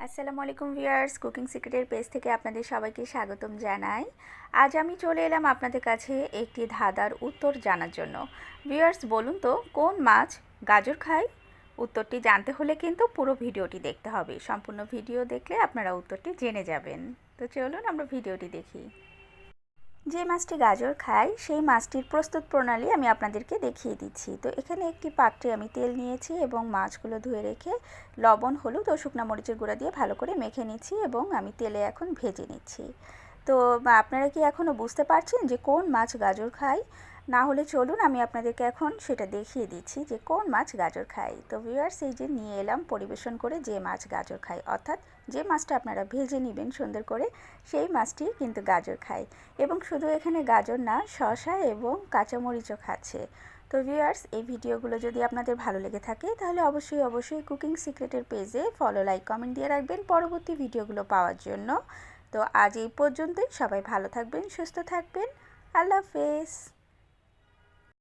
আসসালামু আলাইকুম viewers, cooking সিক্রেটের page থেকে আপনাদের সবাইকে স্বাগতম জানাই। আজ আমি চলে এলাম আপনাদের কাছে একটি ধাঁধার উত্তর জানার জন্য। ভিউয়ার্স, বলুন তো কোন মাছ গাজর খায়? উত্তরটি জানতে হলে কিন্তু পুরো ভিডিওটি দেখতে হবে। সম্পূর্ণ ভিডিও দেখলে আপনারা উত্তরটি জেনে যাবেন। তো চলুন আমরা ভিডিওটি দেখি। যে মাছটি গাজর খায় সেই মাছটির প্রস্তুত প্রণালী আমি আপনাদেরকে দেখিয়ে দিচ্ছি। তো এখানে একটি পাত্রে আমি তেল নিয়েছি এবং মাছগুলো ধুয়ে রেখে লবণ, হলুদ ও শুকনো মরিচের গুঁড়া দিয়ে ভালো করে মেখে নিচ্ছি এবং আমি তেলে এখন ভেজে নিচ্ছি। তো আপনারা কি এখনও বুঝতে পারছেন যে কোন মাছ গাজর খায়? না হলে চলুন আমি আপনাদেরকে এখন সেটা দেখিয়ে দিচ্ছি যে কোন মাছ গাজর খায়। তো ভিউয়ার্স, এই যে নিয়ে এলাম পরিবেশন করে যে মাছ গাজর খায়, অর্থাৎ যে মাছটা আপনারা ভেজে নেবেন সুন্দর করে সেই মাছটি কিন্তু গাজর খায়। এবং শুধু এখানে গাজর না, শসা এবং কাঁচামরিচও খাচ্ছে। তো ভিউয়ার্স, এই ভিডিওগুলো যদি আপনাদের ভালো লেগে থাকে তাহলে অবশ্যই কুকিং সিক্রেটের পেজে ফলো, লাইক, কমেন্ট দিয়ে রাখবেন পরবর্তী ভিডিওগুলো পাওয়ার জন্য। তো আজ এই পর্যন্তই। সবাই ভালো থাকবেন, সুস্থ থাকবেন। আল্লাহ হাফেজ।